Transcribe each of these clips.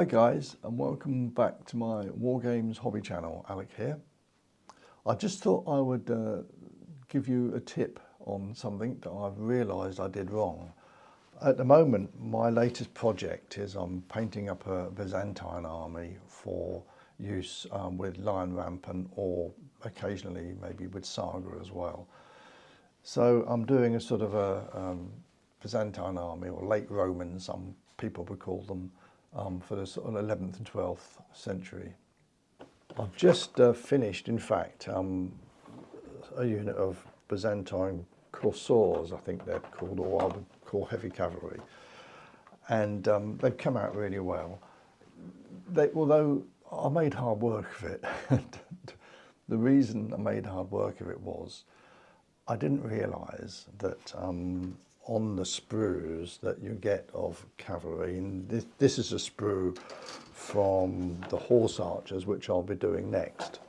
Hi guys, and welcome back to my War Games hobby channel. Alec here. I just thought I would give you a tip on something that I've realised I did wrong. At the moment, my latest project is I'm painting up a Byzantine army for use with Lion Rampant, or occasionally maybe with Saga as well. So I'm doing a sort of a Byzantine army, or late Roman, some people would call them, for the sort of 11th and 12th century. I've just finished, in fact, a unit of Byzantine Corsairs, I think they're called, or I would call heavy cavalry, and they've come out really well. Although I made hard work of it, the reason I made hard work of it was I didn't realise that on the sprues that you get of cavalry, and this is a sprue from the horse archers, which I'll be doing next.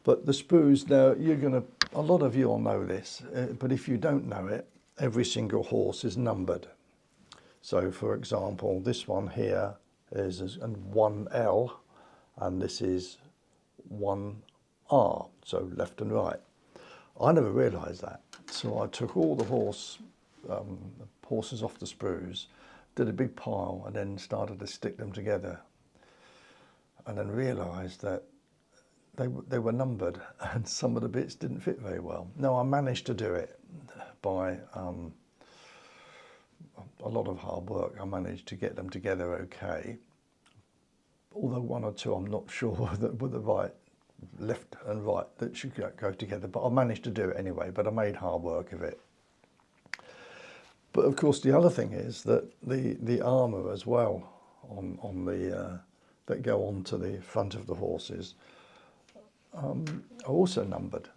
But the sprues, now a lot of you will know this, but if you don't know it, every single horse is numbered. So for example, this one here is 1L, and this is 1R, so left and right. I never realised that, so I took all the horses off the sprues, did a big pile, and then started to stick them together, and then realised that they were numbered, and some of the bits didn't fit very well. Now, I managed to do it by a lot of hard work. I managed to get them together okay, although one or two I'm not sure that were the right left and right that should go together, but I managed to do it anyway. But I made hard work of it. But of course, the other thing is that the armour as well on the that go onto the front of the horses are also numbered,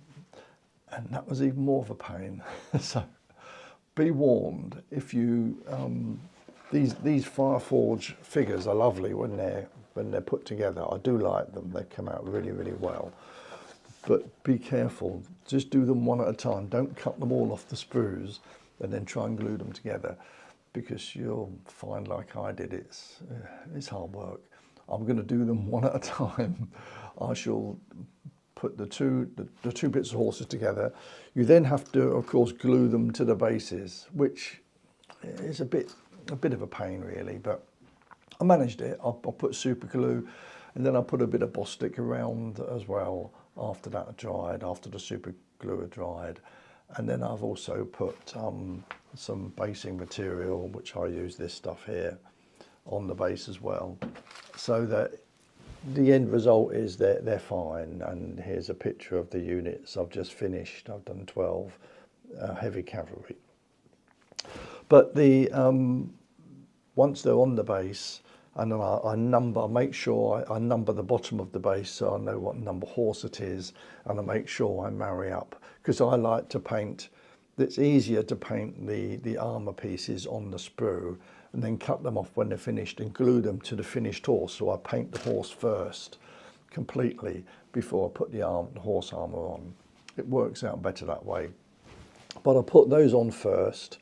and that was even more of a pain. So be warned, if you these Fireforge figures are lovely when they're put together. I do like them, they come out really, really well. But be careful, just do them one at a time. Don't cut them all off the sprues and then try and glue them together, because you'll find, like I did, it's hard work. I'm going to do them one at a time. I shall put the two bits of horses together. You then have to, of course, glue them to the bases, which is a bit of a pain really, but I managed it. I put super glue, and then I put a bit of Bostik around as well after that had dried, after the super glue had dried. And then I've also put some basing material, which I use this stuff here, on the base as well, so that the end result is that they're fine. And here's a picture of the units I've just finished. I've done 12 heavy cavalry. But once they're on the base, and then I make sure I number the bottom of the base, so I know what number horse it is, and I make sure I marry up, because I like to paint. It's easier to paint the armour pieces on the sprue and then cut them off when they're finished and glue them to the finished horse. So I paint the horse first completely before I put the horse armour on. It works out better that way. But I put those on first,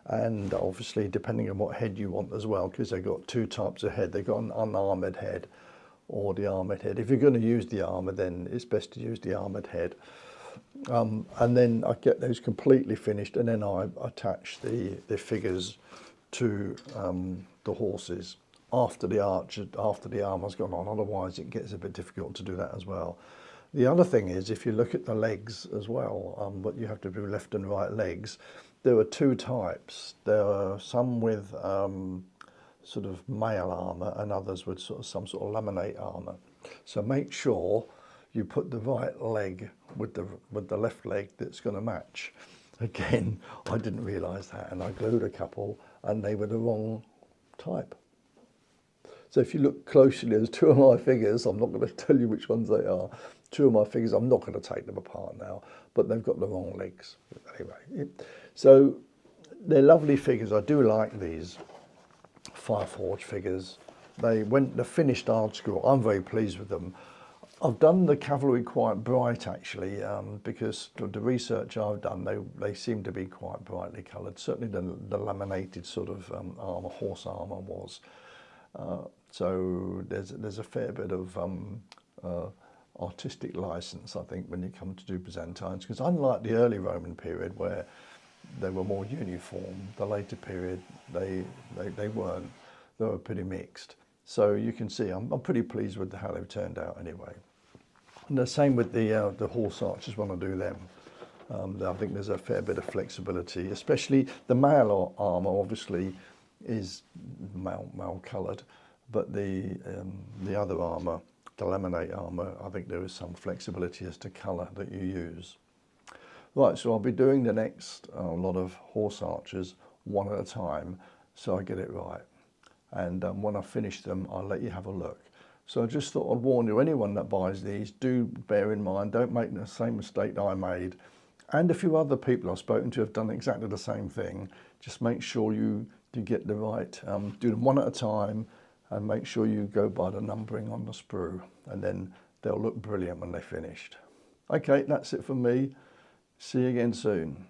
and obviously depending on what head you want as well, because they've got two types of head. They've got an unarmoured head or the armoured head. If you're going to use the armour, then it's best to use the armoured head. And then I get those completely finished, and then I attach the figures to the horses after the armour's gone on. Otherwise it gets a bit difficult to do that as well. The other thing is, if you look at the legs as well, what you have to do, left and right legs, there are two types. There are some with sort of mail armour, and others with some sort of laminate armour. So make sure you put the right leg with the left leg that's going to match. Again, I didn't realise that, and I glued a couple, and they were the wrong type. So if you look closely, there's two of my figures. I'm not going to tell you which ones they are. Two of my figures, I'm not going to take them apart now, but they've got the wrong legs. Anyway, so they're lovely figures. I do like these Fireforge figures. When they're finished art school, I'm very pleased with them. I've done the cavalry quite bright actually, because the research I've done, they seem to be quite brightly coloured. Certainly the laminated sort of armour, horse armour was. So there's a fair bit of artistic license, I think, when you come to do Byzantines, because unlike the early Roman period where they were more uniform, the later period they weren't. They were pretty mixed. So you can see I'm pretty pleased with how they've turned out anyway. And the same with the horse archers when I do them. I think there's a fair bit of flexibility, especially the mail armour obviously is mail coloured, but the other armour, the laminate armour, I think there is some flexibility as to colour that you use. Right, so I'll be doing the next lot of horse archers one at a time, so I get it right. And when I finish them, I'll let you have a look. So I just thought I'd warn you, anyone that buys these, do bear in mind, don't make the same mistake that I made. And a few other people I've spoken to have done exactly the same thing. Just make sure you get the right, do them one at a time, and make sure you go by the numbering on the sprue, and then they'll look brilliant when they're finished. Okay, that's it from me. See you again soon.